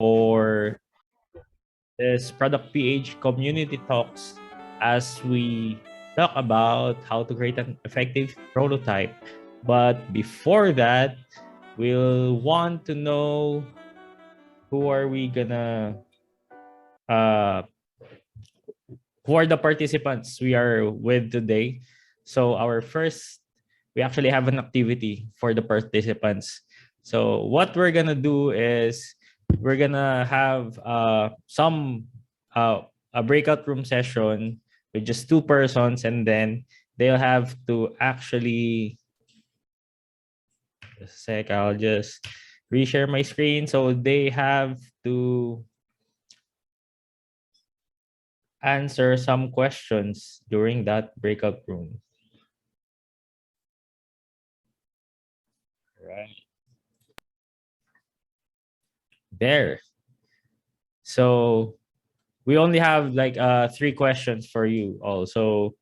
for this Product PH community talks as we talk about how to create an effective prototype. But before that, we'll want to know who are we gonna uh who are the participants we are with today. So we actually have an activity for the participants. So what we're gonna do is we're gonna have a breakout room session with just two persons, and then they'll have to actually just a sec. I'll just reshare my screen. So they have to answer some questions during that breakout room. Right there. So we only have like three questions for you all. So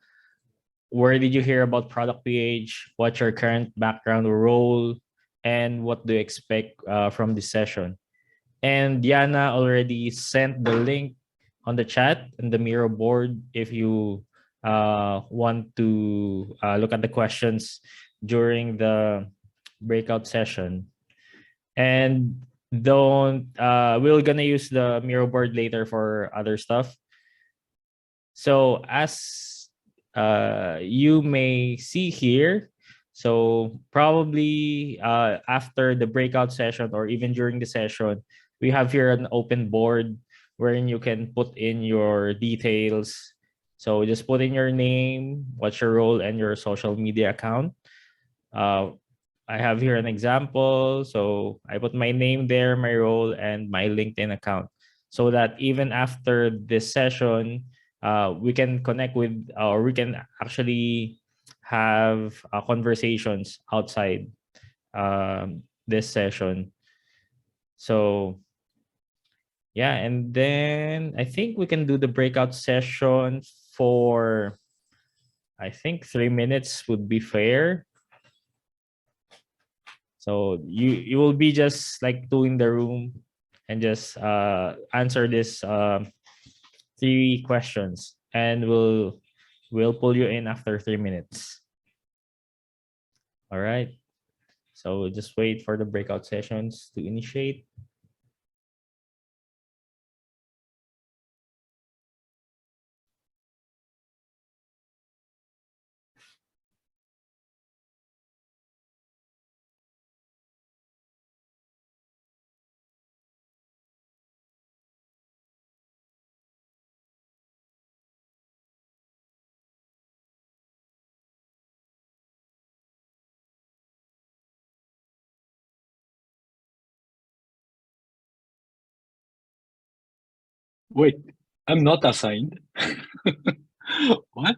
where did you hear about Product PH? What's your current background or role? And what do you expect from this session? And Diana already sent the link on the chat and the Miro board if you want to look at the questions during the breakout session. And don't we're gonna use the Miro board later for other stuff. So as you may see here, so probably after the breakout session or even during the session, we have here an open board wherein you can put in your details. So just put in your name, what's your role, and your social media account. Uh, I have here an example. So I put my name there, my role, and my LinkedIn account so that even after this session, we can connect with, or we can actually have conversations outside this session. So yeah, and then I think we can do the breakout session for, I think 3 minutes would be fair. So you will be just like two in the room and just answer this three questions, and we'll pull you in after 3 minutes. All right. So just wait for the breakout sessions to initiate. Wait, I'm not assigned. What?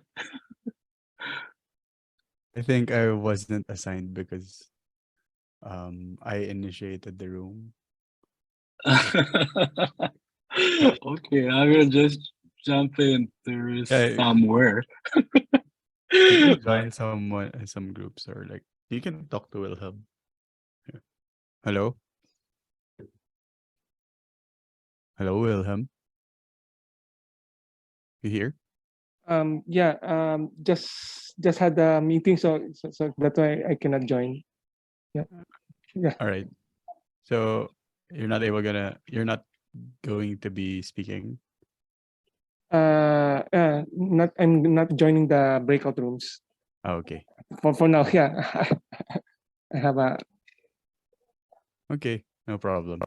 I think I wasn't assigned because I initiated the room. Okay, I will just jump in. There is Yeah, somewhere. you can join some groups, or like you can talk to Wilhelm. Yeah. Hello? Hello, Wilhelm? You here? Yeah, just had a meeting, so that's why I cannot join. Yeah. All right. So you're not going to be speaking. Not I'm not joining the breakout rooms Oh, okay. for now. Yeah, I have a Okay, no problem.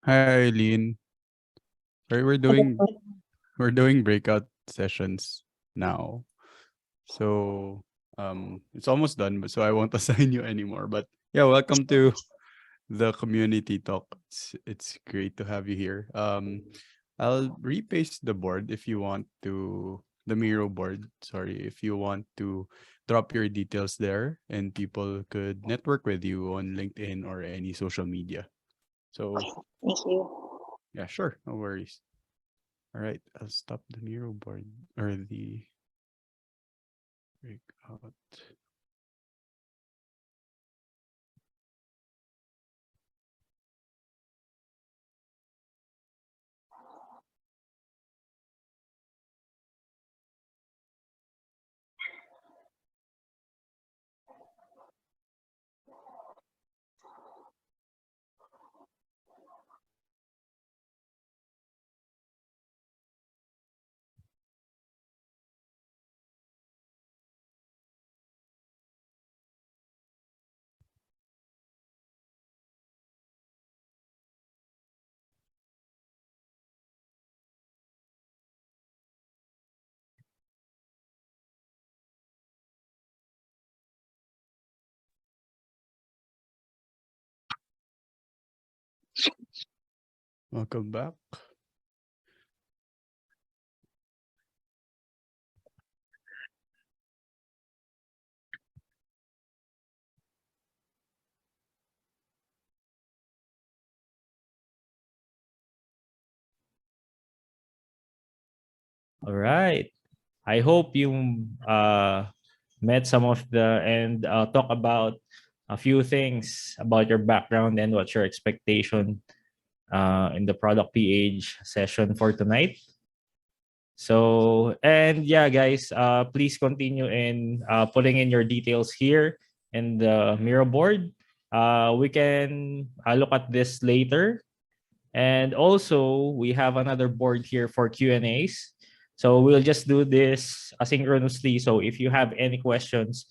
Hi, Eileen. Sorry, we're doing breakout sessions now. So it's almost done, but so I won't assign you anymore. But yeah, welcome to the community talk. It's great to have you here. I'll repaste the board if you want to the Miro board. Sorry, if you want to drop your details there and people could network with you on LinkedIn or any social media. So Thank you. yeah, sure, no worries. All right, I'll stop the Miro board or the breakout. Welcome back. All right. I hope you met some of the and talk about a few things about your background and what's your expectation in the product PH session for tonight. So, and yeah, guys, please continue in putting in your details here in the Miro board. We can look at this later. And also, we have another board here for Q&As. So we'll just do this asynchronously. So if you have any questions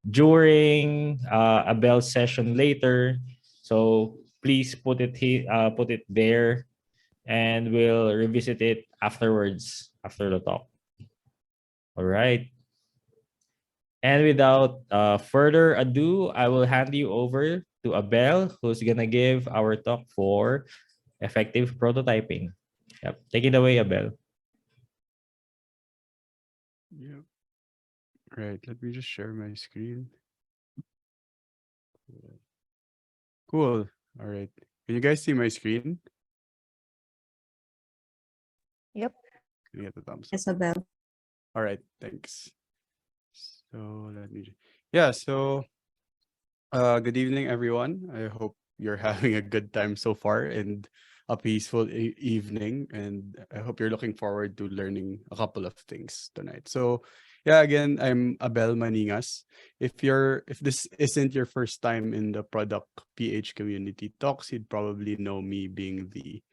during a bell session later, so please put it there, and we'll revisit it afterwards after the talk. All right. And without further ado, I will hand you over to Abel, who's gonna give our talk for effective prototyping. Yep. Take it away, Abel. Yep. Right. Let me just share my screen. Cool. All right. Can you guys see my screen? Yep. Can you get the thumbs up? Isabel. All right. Thanks. So let me. Yeah. So good evening, everyone. I hope you're having a good time so far and a peaceful evening. And I hope you're looking forward to learning a couple of things tonight. So yeah, again, I'm Abel Maningas. If this isn't your first time in the product PH community talks, you'd probably know me being the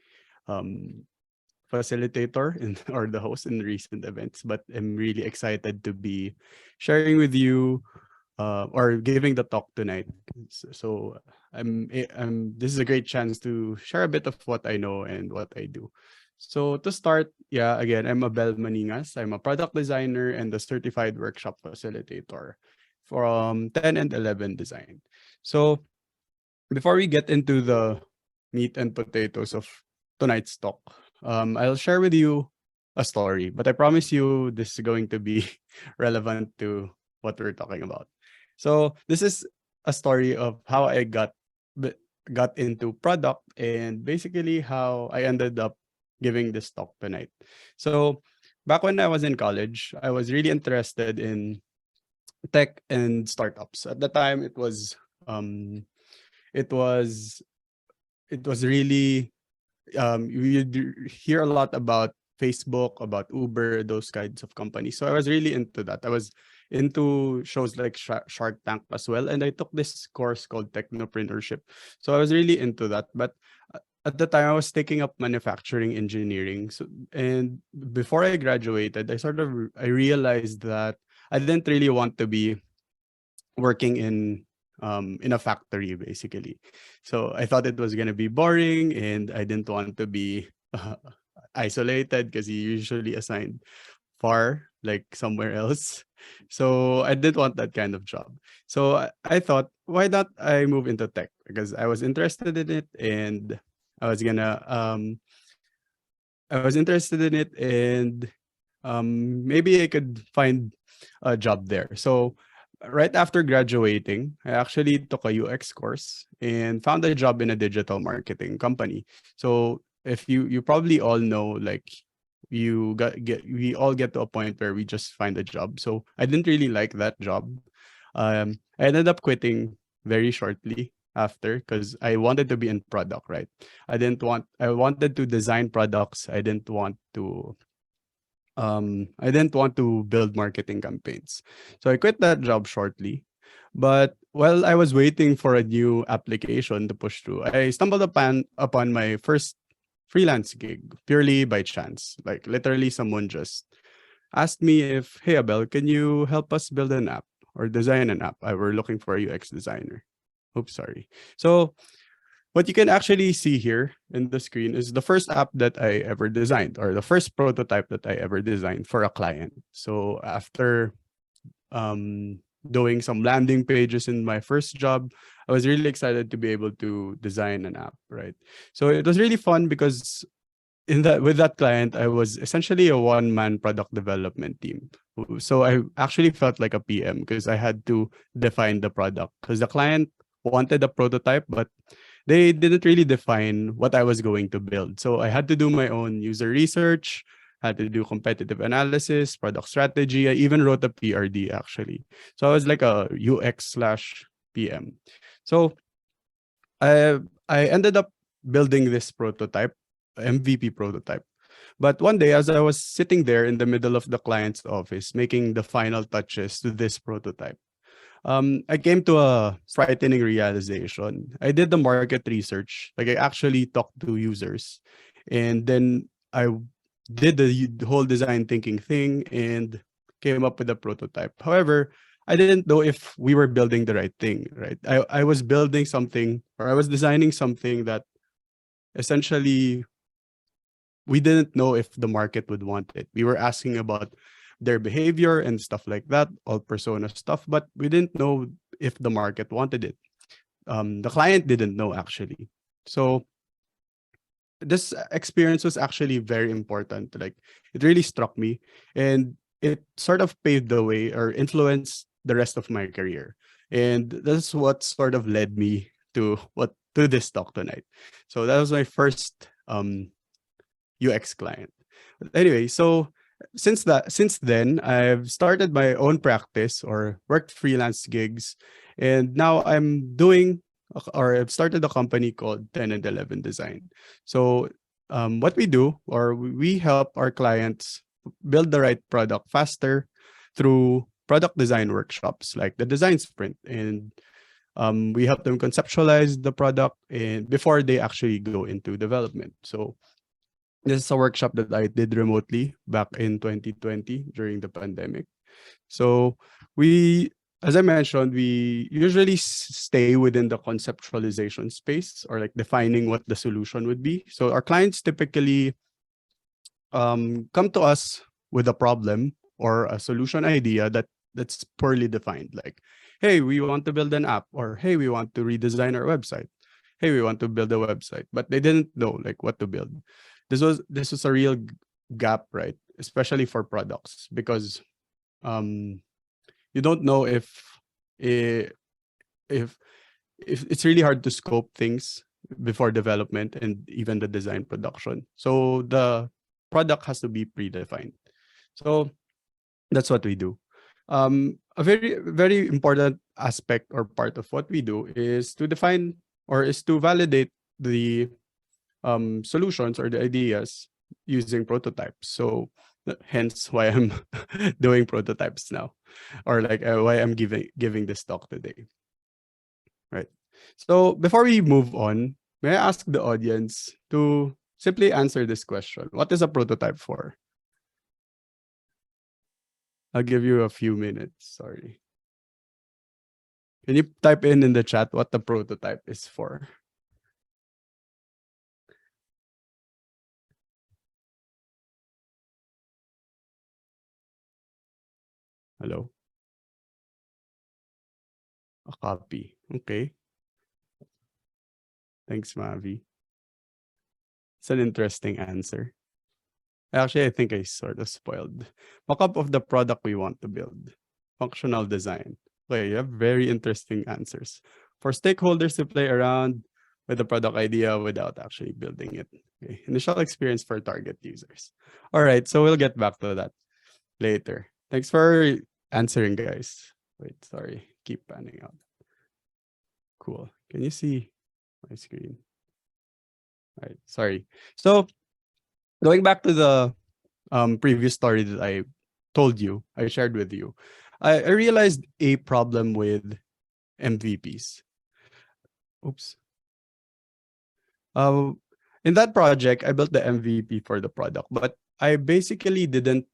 facilitator or the host in recent events. But I'm really excited to be sharing with you or giving the talk tonight. So this is a great chance to share a bit of what I know and what I do. So to start, yeah, again, I'm Abel Maningas. I'm a product designer and a certified workshop facilitator from 10 and 11 design. So before we get into the meat and potatoes of tonight's talk, I'll share with you a story, but I promise you this is going to be relevant to what we're talking about. So this is a story of how I got into product and basically how I ended up giving this talk tonight. So back when I was in college, I was really interested in tech and startups. At the time, it was really you hear a lot about Facebook, about Uber, those kinds of companies. So I was really into that. I was into shows like Shark Tank as well, and I took this course called Technopreneurship. So I was really into that. But at the time, I was taking up manufacturing engineering. So, and before I graduated, I realized that I didn't really want to be working in in a factory, basically. So I thought it was going to be boring, and I didn't want to be isolated because you usually assigned far, like somewhere else. So I didn't want that kind of job. So I thought, why not I move into tech? Because I was interested in it, and I was gonna I was interested in it, and maybe I could find a job there. So right after graduating, I actually took a UX course and found a job in a digital marketing company. So if you probably all know, like, we all get to a point where we just find a job. So I didn't really like that job. I ended up quitting very shortly after because I wanted to be in product, right? I wanted to design products. I didn't want to build marketing campaigns. So I quit that job shortly. But while I was waiting for a new application to push through, I stumbled upon my first freelance gig purely by chance. Like literally someone just asked me if, hey Abel, can you help us build an app or design an app? I were looking for a UX designer. Oops, sorry. So what you can actually see here in the screen is the first app that I ever designed, or the first prototype that I ever designed for a client. So after doing some landing pages in my first job, I was really excited to be able to design an app, right? So it was really fun because with that client, I was essentially a one-man product development team. So I actually felt like a PM because I had to define the product because the client wanted a prototype, but they didn't really define what I was going to build. So I had to do my own user research, had to do competitive analysis, product strategy. I even wrote a PRD actually. So I was like a UX slash PM. So I ended up building this prototype, MVP prototype. But one day, as I was sitting there in the middle of the client's office, making the final touches to this prototype, I came to a frightening realization. I did the market research, like I actually talked to users, and then I did the whole design thinking thing and came up with a prototype. However, I didn't know if we were building the right thing, right? I was building something, or I was designing something that essentially we didn't know if the market would want it. We were asking about their behavior and stuff like that, all persona stuff, but we didn't know if the market wanted it. The client didn't know actually. So this experience was actually very important. Like it really struck me, and it sort of paved the way or influenced the rest of my career. And that's what sort of led me to this talk tonight. So that was my first UX client. But anyway, so since then I've started my own practice or worked freelance gigs, and now I've started a company called 10 and 11 Design. So what we do, or we help our clients build the right product faster through product design workshops like the design sprint, and we help them conceptualize the product and before they actually go into development. So this is a workshop that I did remotely back in 2020 during the pandemic. So as I mentioned, we usually stay within the conceptualization space or like defining what the solution would be. So our clients typically come to us with a problem or a solution idea that's poorly defined. Like, hey, we want to build an app, or hey, we want to redesign our website. Hey, we want to build a website, but they didn't know like what to build. This was a real gap, right? Especially for products, because you don't know if it's really hard to scope things before development and even the design production. So the product has to be predefined. So that's what we do. A very, very important aspect or part of what we do is to define or is to validate the solutions or the ideas using prototypes. So hence why I'm doing prototypes now, or like why I'm giving this talk today. Right. So before we move on, may I ask the audience to simply answer this question: what is a prototype for? I'll give you a few minutes. Sorry. Can you type in the chat what the prototype is for? Hello? A copy. Okay. Thanks, Mavi. It's an interesting answer. Actually, I think I sort of spoiled. Mock-up of the product we want to build. Functional design. Okay, you have very interesting answers. For stakeholders to play around with the product idea without actually building it. Okay. Initial experience for target users. All right, so we'll get back to that later. Thanks for answering, guys. Wait, sorry. Keep panning out. Cool. Can you see my screen? All right, sorry. So going back to the previous story that I told you, I shared with you, I realized a problem with MVPs. Oops. In that project, I built the MVP for the product, but I basically didn't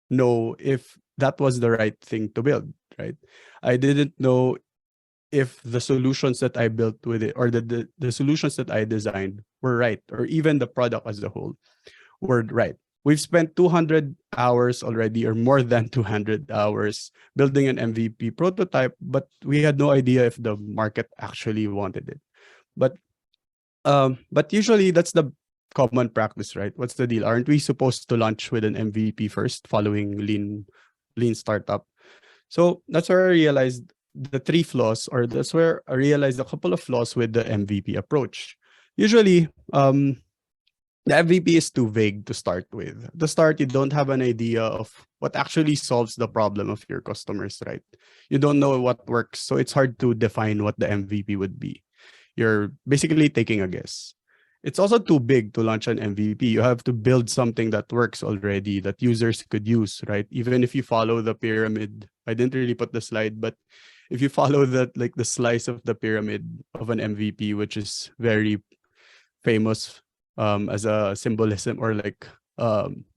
know if that was the right thing to build, right? I didn't know if the solutions that I built with it or the solutions that I designed were right, or even the product as a whole were right. We've spent 200 hours already, or more than 200 hours, building an MVP prototype, but we had no idea if the market actually wanted it. But usually that's the common practice, right? What's the deal? Aren't we supposed to launch with an MVP first, following lean startup? So that's where I realized the three flaws, or that's where I realized a couple of flaws with the MVP approach. Usually, the MVP is too vague to start with. At the start, you don't have an idea of what actually solves the problem of your customers, right? You don't know what works, so it's hard to define what the MVP would be. You're basically taking a guess. It's also too big to launch an MVP. You have to build something that works already, that users could use, right? Even if you follow the pyramid, I didn't really put the slide, but if you follow that, like the slice of the pyramid of an MVP, which is very famous as a symbolism or like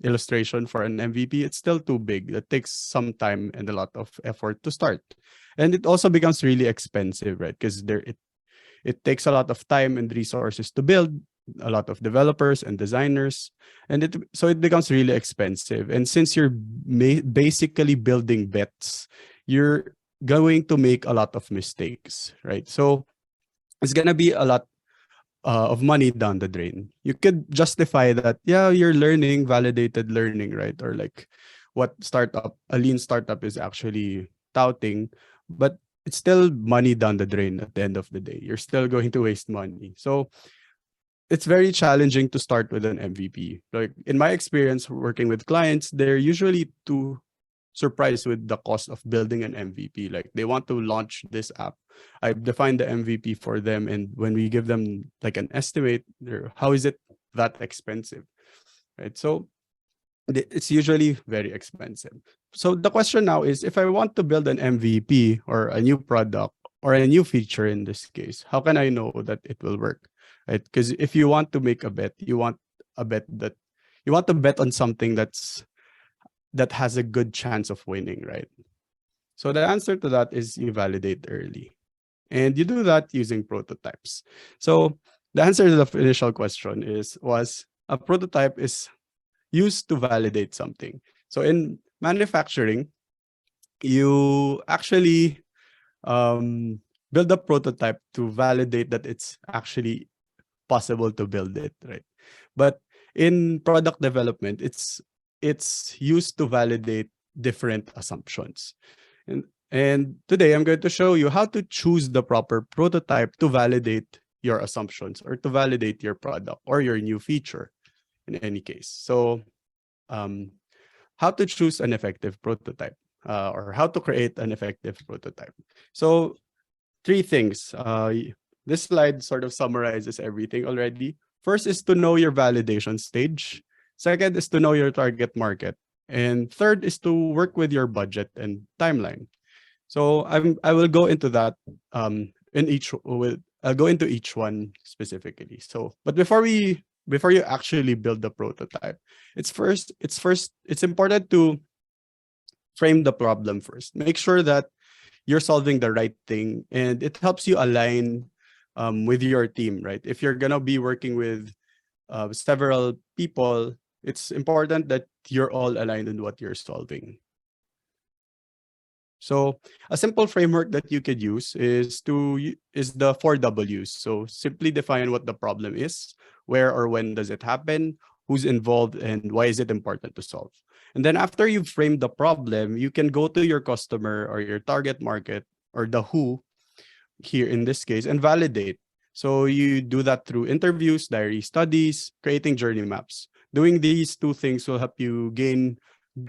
illustration for an MVP, it's still too big. It takes some time and a lot of effort to start. And it also becomes really expensive, right? Because it takes a lot of time and resources to build, a lot of developers and designers, and so it becomes really expensive. And since you're basically building bets, you're going to make a lot of mistakes, right? So it's gonna be a lot of money down the drain. You could justify that, yeah, you're learning, validated learning, right? Or like what a lean startup is actually touting, but it's still money down the drain at the end of the day. You're still going to waste money. So it's very challenging to start with an MVP. Like in my experience working with clients, they're usually too surprised with the cost of building an MVP. Like they want to launch this app. I've defined the MVP for them, and when we give them like an estimate, how is it that expensive, right? So it's usually very expensive. So the question now is, if I want to build an MVP or a new product or a new feature in this case, how can I know that it will work, right? Because if you want to make a bet, you want to bet on something that has a good chance of winning, right? So the answer to that is you validate early. And you do that using prototypes. So the answer to the initial question was a prototype is used to validate something. So in manufacturing, you actually build a prototype to validate that it's actually possible to build it, right? But in product development, it's used to validate different assumptions. And today I'm going to show you how to choose the proper prototype to validate your assumptions or to validate your product or your new feature in any case. So how to choose an effective prototype or how to create an effective prototype. So 3 things. This slide sort of summarizes everything already. First is to know your validation stage. Second is to know your target market. And third is to work with your budget and timeline. So I will go into that I'll go into each one specifically. So, but before you actually build the prototype, it's important to frame the problem first. Make sure that you're solving the right thing, and it helps you align with your team, right? If you're gonna be working with several people, it's important that you're all aligned in what you're solving. So a simple framework that you could use is the 4 Ws. So simply define what the problem is, where or when does it happen, who's involved, and why is it important to solve. And then after you've framed the problem, you can go to your customer or your target market or the who here in this case and validate. So you do that through interviews, diary studies, creating journey maps. Doing these two things will help you gain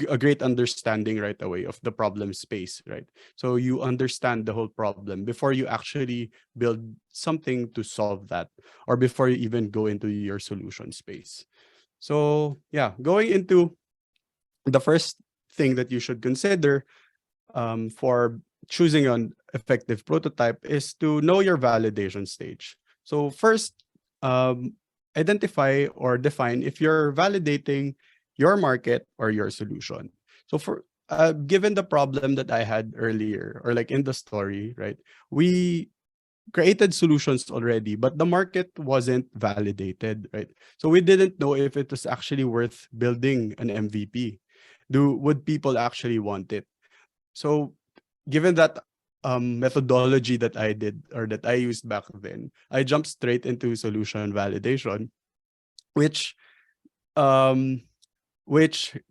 a great understanding right away of the problem space, right? So you understand the whole problem before you actually build something to solve that, or before you even go into your solution space. So yeah, going into the first thing that you should consider for choosing an effective prototype is to know your validation stage. So first, identify or define if you're validating your market or your solution. So for given the problem that I had earlier, or like in the story, right? We created solutions already, but the market wasn't validated, right? So we didn't know if it was actually worth building an MVP. Would people actually want it? So given that methodology that I did or that I used back then, I jumped straight into solution validation, which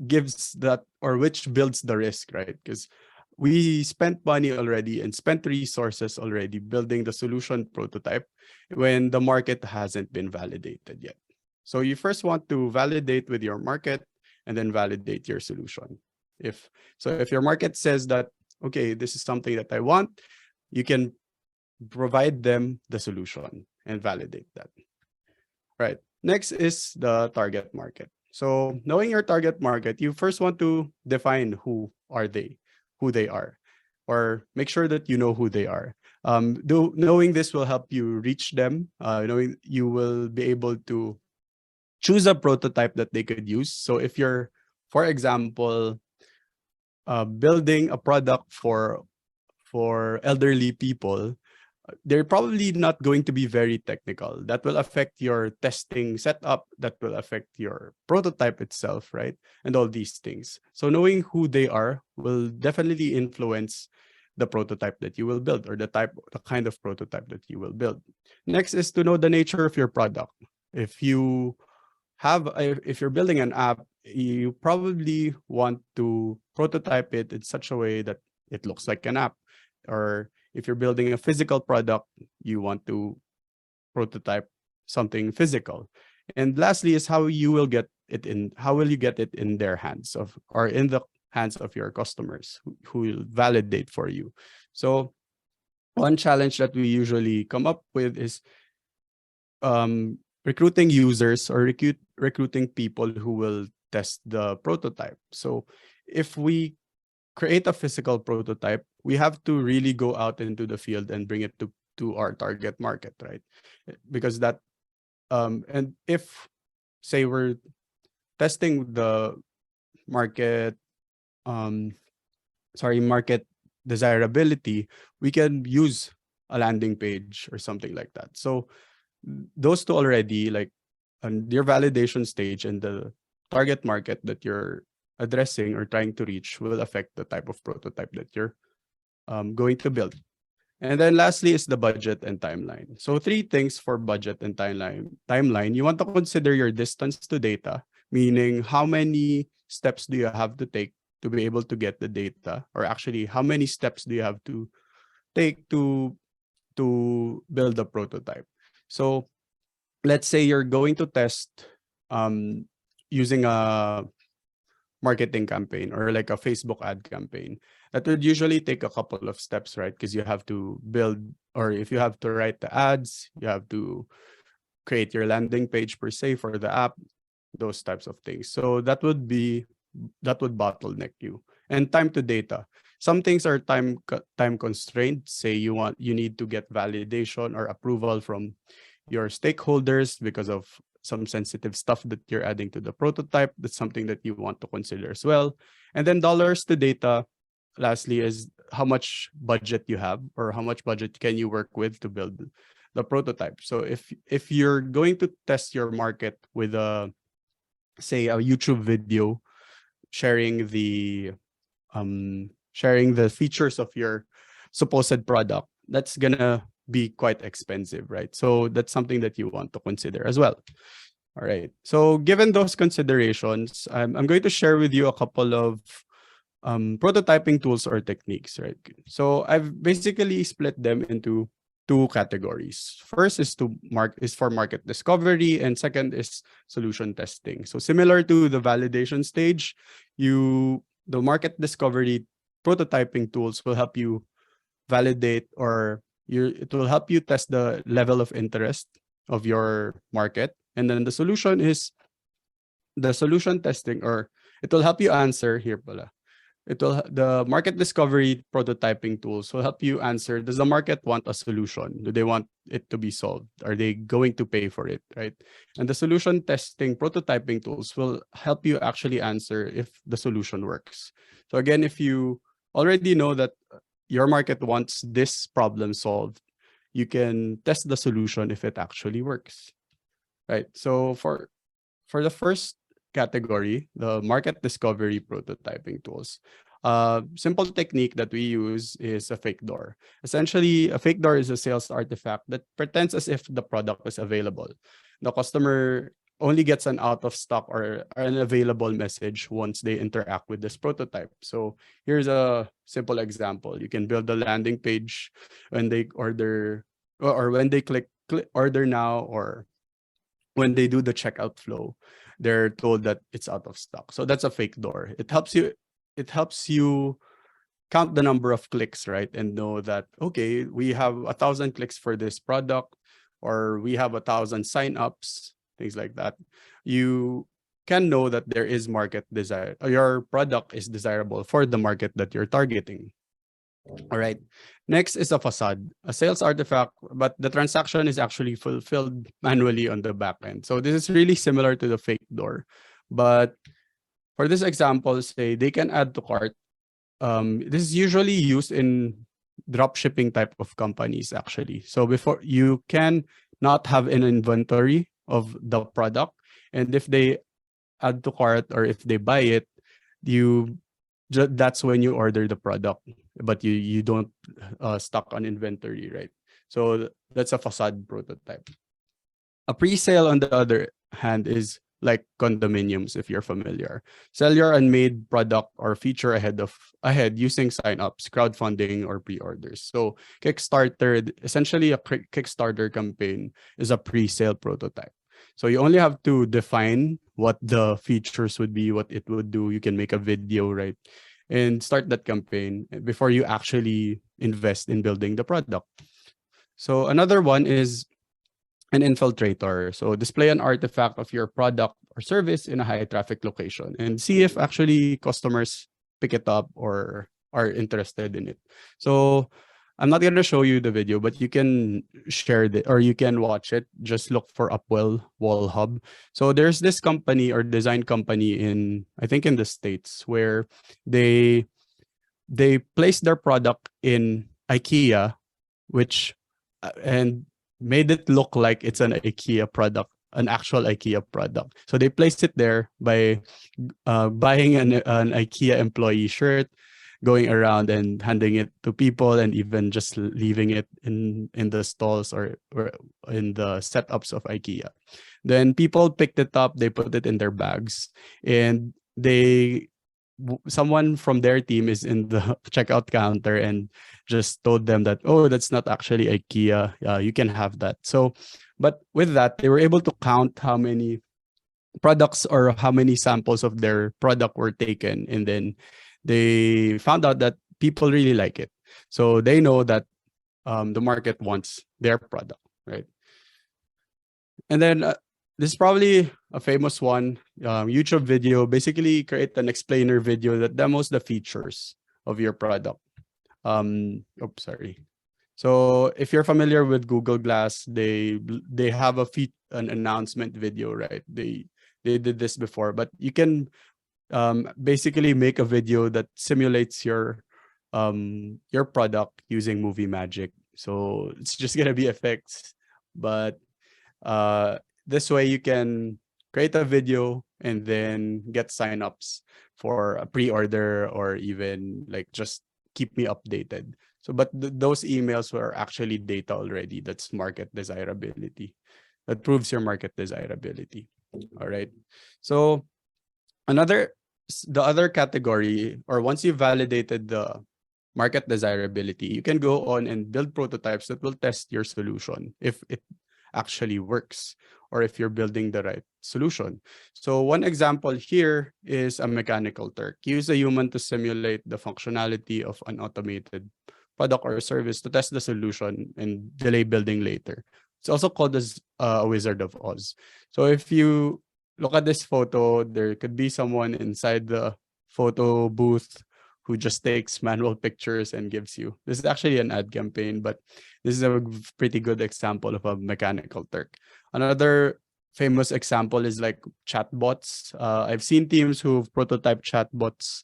gives that, or which builds the risk, right? Because we spent money already and spent resources already building the solution prototype when the market hasn't been validated yet. So you first want to validate with your market and then validate your solution. If your market says that, okay, this is something that I want, you can provide them the solution and validate that. Right. Next is the target market. So knowing your target market, you first want to define who they are, or make sure that you know who they are. Knowing this will help you reach them. Knowing you will be able to choose a prototype that they could use. So if you're, for example, building a product for elderly people, they're probably not going to be very technical. That will affect your testing setup, that will affect your prototype itself, right? And all these things. So knowing who they are will definitely influence the prototype that you will build, or the kind of prototype that you will build. Next is to know the nature of your product. If you're building an app, you probably want to prototype it in such a way that it looks like an app. Or if you're building a physical product, you want to prototype something physical. And lastly is how will you get it in their hands, or in the hands of your customers who will validate for you. So one challenge that we usually come up with is recruiting users, or recruiting people who will test the prototype. So if we create a physical prototype, we have to really go out into the field and bring it to our target market, right? Because that and if, say, we're testing the market market desirability, we can use a landing page or something like that. So those two already, like your validation stage and the target market that you're addressing or trying to reach, will affect the type of prototype that you're going to build. And then lastly is the budget and timeline. So 3 things for budget and timeline. You want to consider your distance to data, meaning how many steps do you have to take to be able to get the data, or actually how many steps do you have to take to build a prototype. So let's say you're going to test using a marketing campaign, or like a Facebook ad campaign. That would usually take a couple of steps, right? Because you have to build, or if you have to write the ads, you have to create your landing page per se for the app, those types of things. So that would bottleneck you. And time to data. Some things are time constrained. Say you need to get validation or approval from your stakeholders because of some sensitive stuff that you're adding to the prototype. That's something that you want to consider as well. And then dollars to data, lastly, is how much budget you have, or how much budget can you work with to build the prototype. So if you're going to test your market with a, say, a YouTube video sharing the features of your supposed product, that's gonna be quite expensive, right? So that's something that you want to consider as well. All right. So given those considerations, I'm going to share with you a couple of prototyping tools or techniques, right? So I've basically split them into two categories. First is for market discovery, and second is solution testing. So similar to the validation stage, the market discovery prototyping tools will help you validate, or it will help you test the level of interest of your market. And then the solution is the solution testing, or it will help you answer here pala. The market discovery prototyping tools will help you answer, does the market want a solution? Do they want it to be solved? Are they going to pay for it, right? And the solution testing prototyping tools will help you actually answer if the solution works. So again, if you already know that your market wants this problem solved, you can test the solution if it actually works, right? So for the first category, the market discovery prototyping tools, simple technique that we use is a fake door. Essentially, a fake door is a sales artifact that pretends as if the product is available. The customer only gets an out of stock or an available message once they interact with this prototype. So here's a simple example. You can build a landing page when they order, or when they click order now, or when they do the checkout flow, they're told that it's out of stock. So that's a fake door. It helps you count the number of clicks, right? And know that, okay, we have 1,000 clicks for this product, or we have 1,000 signups, things like that. You can know that there is market desire, or your product is desirable for the market that you're targeting. All right. Next is a facade, a sales artifact, but the transaction is actually fulfilled manually on the back end. So this is really similar to the fake door. But for this example, say they can add to cart. This is usually used in drop shipping type of companies, actually. So before, you can not have an inventory of the product, and if they add to cart, or if they buy it, that's when you order the product, but you don't stock on inventory, right? So that's a facade prototype. A pre-sale, on the other hand, is like condominiums, if you're familiar. Sell your unmade product or feature ahead using signups, crowdfunding, or pre-orders. So Kickstarter, essentially a Kickstarter campaign, is a pre-sale prototype. So you only have to define what the features would be, what it would do. You can make a video, right? And start that campaign before you actually invest in building the product. So another one is an infiltrator. So display an artifact of your product or service in a high traffic location and see if actually customers pick it up or are interested in it. So I'm not going to show you the video, but you can share it, or you can watch it. Just look for Upwell Wall Hub. So there's this company or design company in, I think in the States, where they placed their product in IKEA, which and made it look like it's an IKEA product, an actual IKEA product. So they placed it there by buying an IKEA employee shirt, going around and handing it to people, and even just leaving it in the stalls or in the setups of IKEA. Then people picked it up, they put it in their bags, and someone from their team is in the checkout counter and just told them that, oh, that's not actually IKEA. You can have that. So, but with that, they were able to count how many products or how many samples of their product were taken, and then they found out that people really like it. So they know that the market wants their product, right? And then this is probably a famous one, YouTube video. Basically, create an explainer video that demos the features of your product. Oops, sorry. So if you're familiar with Google Glass, they have an announcement video, right? They did this before, but you can basically make a video that simulates your your product using movie magic. So it's just gonna be effects, but this way you can create a video and then get signups for a pre-order or even like just keep me updated. So, but those emails were actually data already. That's market desirability. That proves your market desirability. All right. So the other category, or once you validated the market desirability, you can go on and build prototypes that will test your solution if it actually works or if you're building the right solution. So one example here is a mechanical Turk. Use a human to simulate the functionality of an automated product or service to test the solution and delay building later. It's also called as a Wizard of Oz. So if you look at this photo, there could be someone inside the photo booth who just takes manual pictures and gives you. This is actually an ad campaign, but this is a pretty good example of a mechanical Turk. Another famous example is like chatbots. I've seen teams who've prototyped chatbots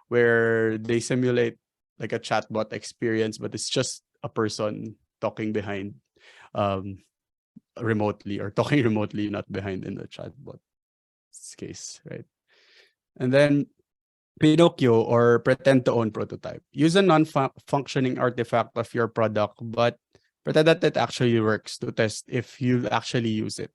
where they simulate like a chatbot experience, but it's just a person talking behind remotely, or talking remotely, not behind in the chatbot case, right? And then Pinocchio, or pretend to own prototype. Use a non-functioning artifact of your product, but pretend that it actually works to test if you actually use it,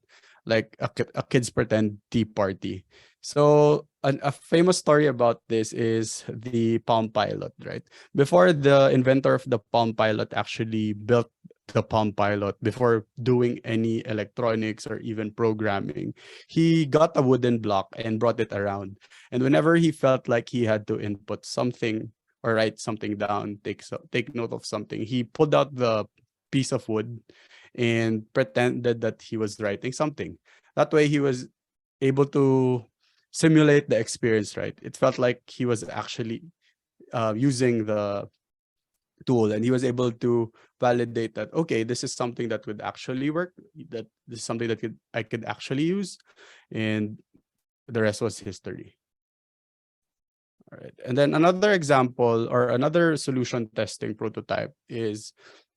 like a kid's pretend tea party. So a famous story about this is the Palm Pilot, right? Before the inventor of the Palm Pilot actually built the Palm Pilot, before doing any electronics or even programming, he got a wooden block and brought it around. And whenever he felt like he had to input something or write something down, take note of something, he pulled out the piece of wood and pretended that he was writing something. That way he was able to simulate the experience, right? It felt like he was actually using the tool, and he was able to validate that, okay, this is something that would actually work, that this is something that I could actually use, and the rest was history. All right. And then another example, or another solution testing prototype, is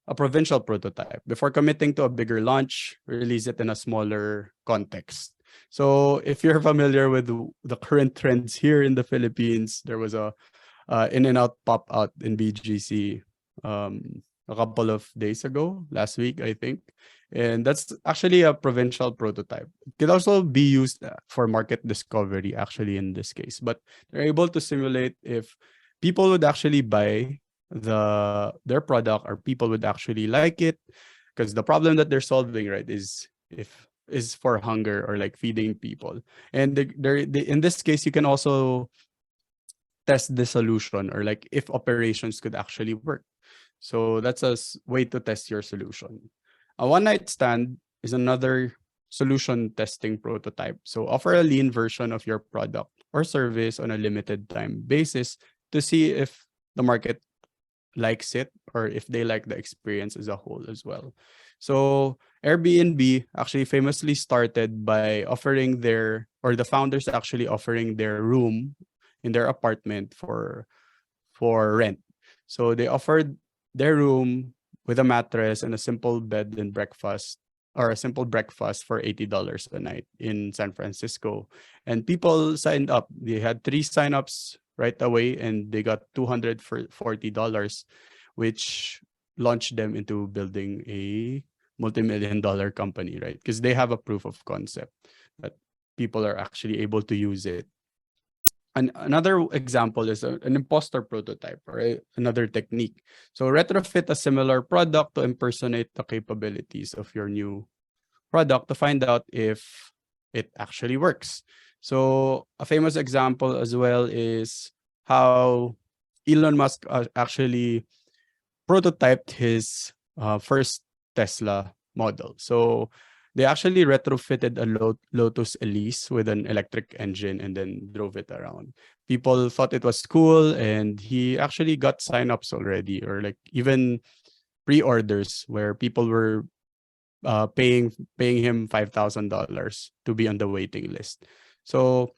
a provincial prototype. Before committing to a bigger launch, release it in a smaller context. So if you're familiar with the current trends here in the Philippines, there was a In-N-Out pop-out in BGC a couple of days ago, last week, I think. And that's actually a provincial prototype. It could also be used for market discovery, actually, in this case. But they're able to simulate if people would actually buy their product, or people would actually like it, because the problem that they're solving, right, is for hunger, or like feeding people. And in this case, you can also test the solution, or like if operations could actually work. So that's a way to test your solution. A one-night stand is another solution testing prototype. So offer a lean version of your product or service on a limited time basis to see if the market likes it, or if they like the experience as a whole as well. So Airbnb actually famously started by offering the founders actually offering their room in their apartment for rent. So they offered their room with a mattress and a simple bed and breakfast, or a simple breakfast, for $80 a night in San Francisco. And people signed up. They had 3 signups right away, and they got $240, which launched them into building a multi-million-dollar company, right? Because they have a proof of concept that people are actually able to use it. And another example is an imposter prototype, or another technique. So retrofit a similar product to impersonate the capabilities of your new product to find out if it actually works. So a famous example as well is how Elon Musk actually prototyped his first Tesla model. So they actually retrofitted a Lotus Elise with an electric engine and then drove it around. People thought it was cool, and he actually got signups already, or like even pre-orders where people were paying him $5,000 to be on the waiting list. So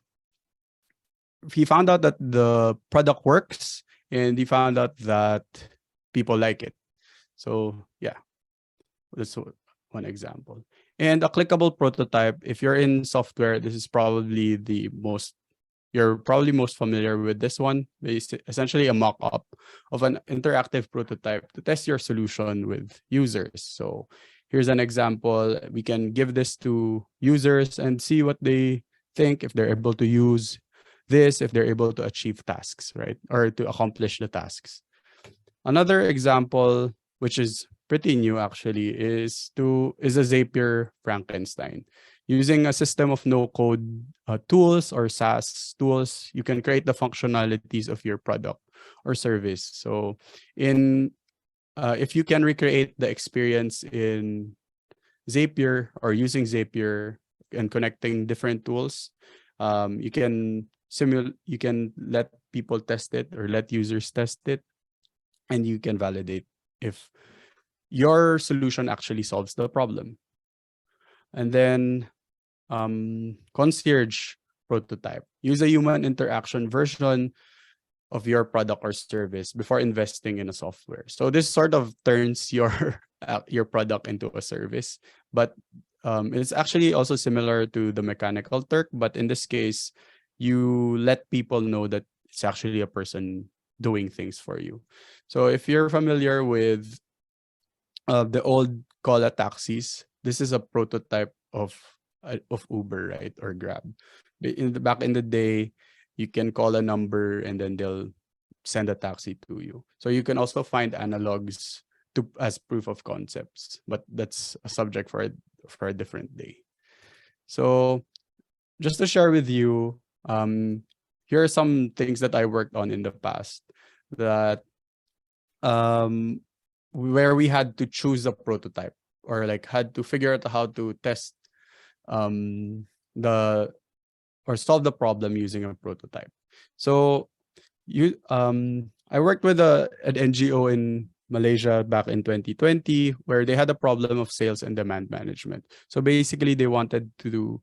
he found out that the product works, and he found out that people like it. So yeah, that's one example. And a clickable prototype, if you're in software, this is probably you're probably most familiar with this one. It's essentially a mock-up of an interactive prototype to test your solution with users. So here's an example. We can give this to users and see what they think, if they're able to use this, if they're able to achieve tasks, right? Or to accomplish the tasks. Another example, which is pretty new actually, is a Zapier Frankenstein. Using a system of no-code tools or SaaS tools, you can create the functionalities of your product or service. So, if you can recreate the experience in Zapier or using Zapier and connecting different tools, you can let people test it or let users test it, and you can validate if your solution actually solves the problem. And then Concierge Prototype. Use a human interaction version of your product or service before investing in a software. So this sort of turns your product into a service, but it's actually also similar to the Mechanical Turk, but in this case, you let people know that it's actually a person doing things for you. So if you're familiar with the old Cola taxis, this is a prototype of Uber, right, or Grab. Back in the day, you can call a number and then they'll send a taxi to you. So you can also find analogs as proof of concepts, but that's a subject for a different day. So just to share with you, here are some things that I worked on in the past that where we had to choose a prototype or like had to figure out how to test solve the problem using a prototype. So I worked with an NGO in Malaysia back in 2020 where they had a problem of sales and demand management. So basically they wanted to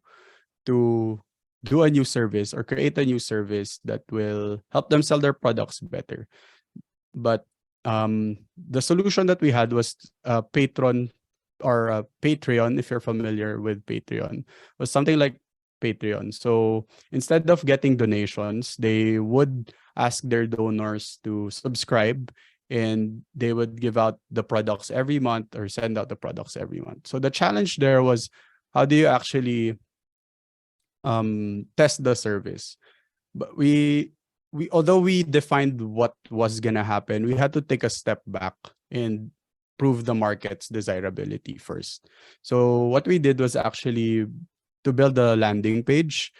do a new service or create a new service that will help them sell their products better. But the solution that we had was Patreon, if you're familiar with Patreon, was something like Patreon. So instead of getting donations, they would ask their donors to subscribe and they would give out the products every month or send out the products every month. So the challenge there was, how do you actually test the service? But although we defined what was gonna happen, we had to take a step back and prove the market's desirability first. So what we did was actually to build a landing page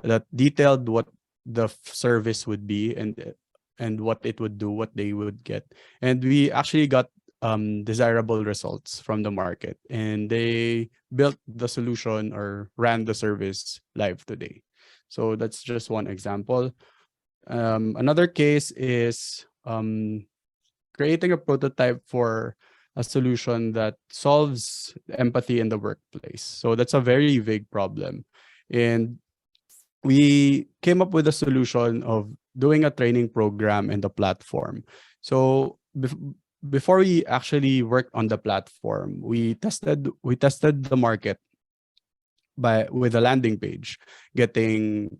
that detailed what the service would be and what it would do, what they would get. And we actually got desirable results from the market, and they built the solution or ran the service live today. So that's just one example. Another case is creating a prototype for a solution that solves empathy in the workplace. So that's a very vague problem. And we came up with a solution of doing a training program in the platform. So before we actually worked on the platform, we tested the market with a landing page, getting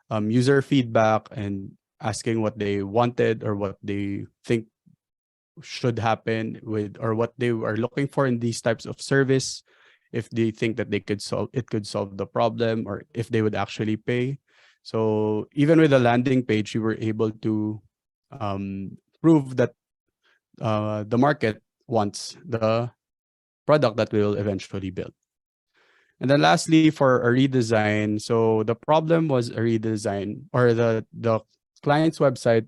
user feedback and asking what they wanted or what they think should happen with, or what they are looking for in these types of service, if they think that it could solve the problem, or if they would actually pay. So even with a landing page, we were able to prove that the market wants the product that we will eventually build. And then lastly, for a redesign, so the problem was a redesign, or the client's website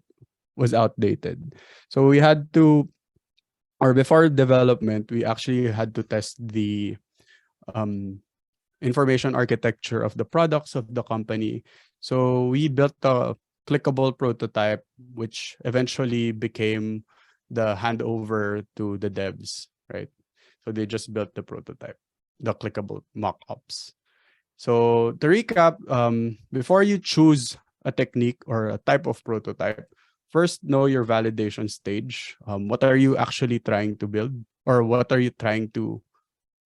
was outdated. So we had to, or before development, we actually had to test the information architecture of the products of the company. So we built a clickable prototype, which eventually became the handover to the devs, right? So they just built the prototype, the clickable mock-ups. So to recap, before you choose a technique or a type of prototype, first know your validation stage. What are you actually trying to build, or what are you trying to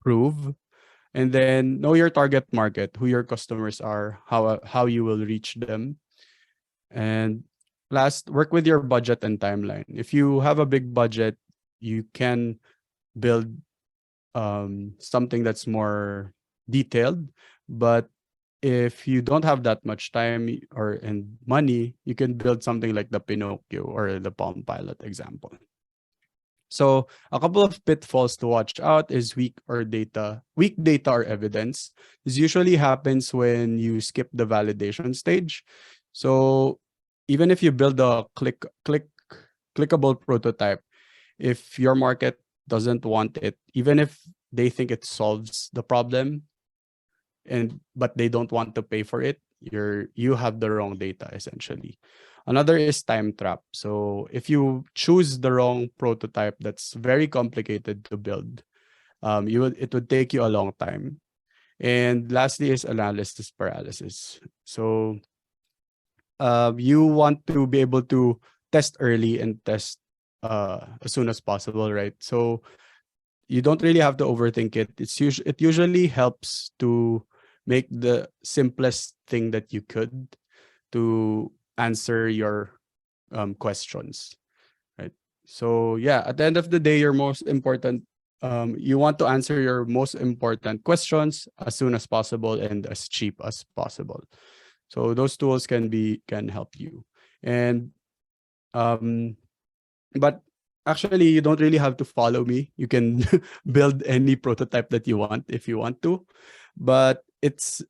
prove? And then know your target market, who your customers are, how you will reach them. And last, work with your budget and timeline. If you have a big budget, you can build something that's more detailed. But if you don't have that much time or and money, you can build something like the Pinocchio or the Palm Pilot example. So a couple of pitfalls to watch out is weak data or evidence. This usually happens when you skip the validation stage. So even if you build a clickable prototype, if your market doesn't want it, even if they think it solves the problem, but they don't want to pay for it, you have the wrong data essentially. Another is time trap. So if you choose the wrong prototype that's very complicated to build, it would take you a long time. And lastly is analysis paralysis. So you want to be able to test early and test as soon as possible, right? So you don't really have to overthink it. It usually helps to make the simplest thing that you could to answer your questions, right? So yeah, at the end of the day, your most important, you want to answer your most important questions as soon as possible and as cheap as possible. So those tools can help you. And but actually, you don't really have to follow me. You can build any prototype that you want if you want to, but it's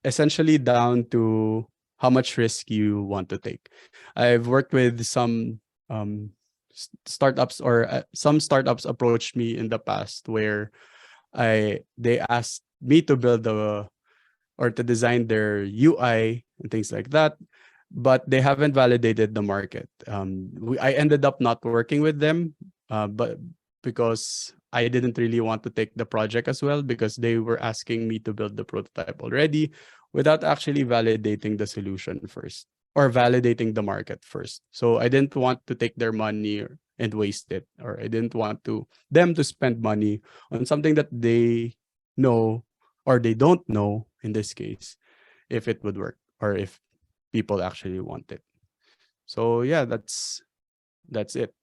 essentially down to how much risk you want to take. I've worked with some startups, or some startups approached me in the past where they asked me to build or to design their UI and things like that, but they haven't validated the market. I ended up not working with them, but because I didn't really want to take the project as well, because they were asking me to build the prototype already without actually validating the solution first, or validating the market first. So I didn't want to take their money and waste it, or I didn't want them to spend money on something that they know, or they don't know in this case, if it would work or if people actually want it. So yeah, that's it.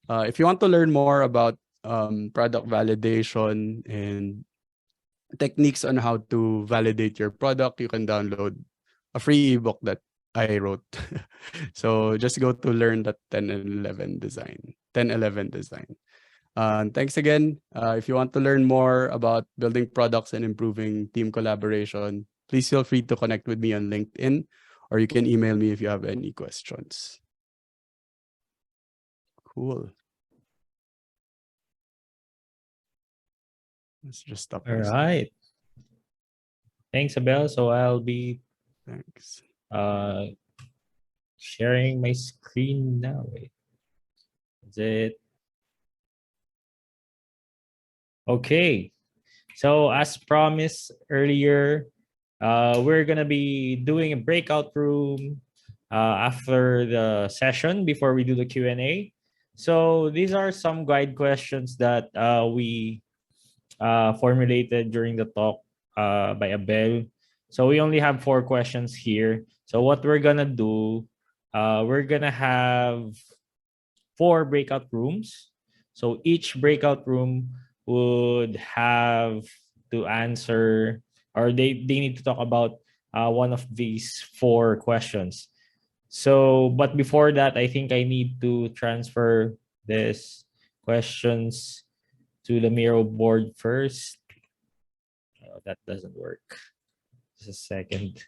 If you want to learn more about product validation and techniques on how to validate your product, you can download a free ebook that I wrote. So just go to learn.1011 design. 1011 design. Thanks again. If you want to learn more about building products and improving team collaboration, please feel free to connect with me on LinkedIn, or you can email me if you have any questions. Cool. Let's just stop. All right. Thanks, Abel. So I'll be Thanks. sharing my screen now. Wait. Is it? Okay. So as promised earlier, we're gonna be doing a breakout room after the session before we do the Q&A. So these are some guide questions that we formulated during the talk by Abel. So we only have 4 questions here. So what we're gonna do, we're gonna have 4 breakout rooms. So each breakout room would have to answer, or they need to talk about one of these 4 questions. So, but before that, I think I need to transfer these questions to the Miro board first. Oh, that doesn't work. Just a second.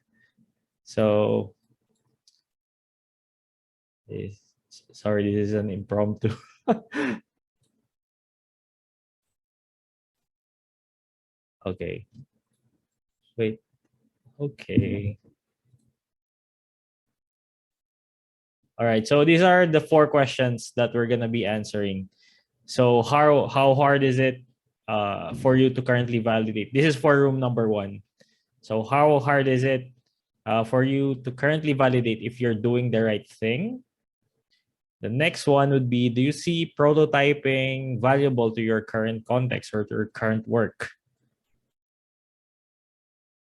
So, sorry, this is an impromptu. Okay. Wait. Okay. All right. So these are the 4 questions that we're gonna be answering. So how hard is it for you to currently validate? This is for room number 1. So how hard is it for you to currently validate if you're doing the right thing? The next one would be, do you see prototyping valuable to your current context or to your current work?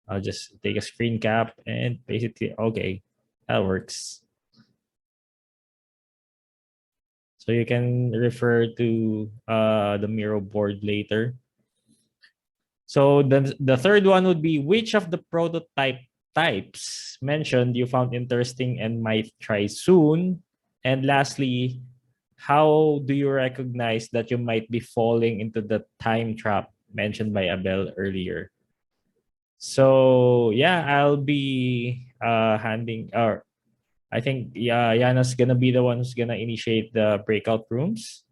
I'll just take a screen cap and basically, okay, that works. So you can refer to the Miro board later. So the third one would be, which of the prototype types mentioned you found interesting and might try soon? And lastly, how do you recognize that you might be falling into the time trap mentioned by Abel earlier? So yeah, I'll be handing, or I think Yana's gonna be the one who's gonna initiate the breakout rooms.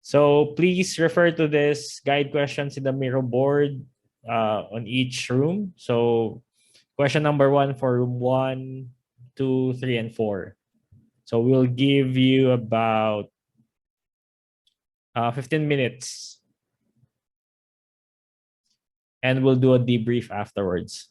So please refer to this guide questions in the Miro board on each room. So question number 1 for room 1, 2, 3, and 4. So we'll give you about 15 minutes and we'll do a debrief afterwards.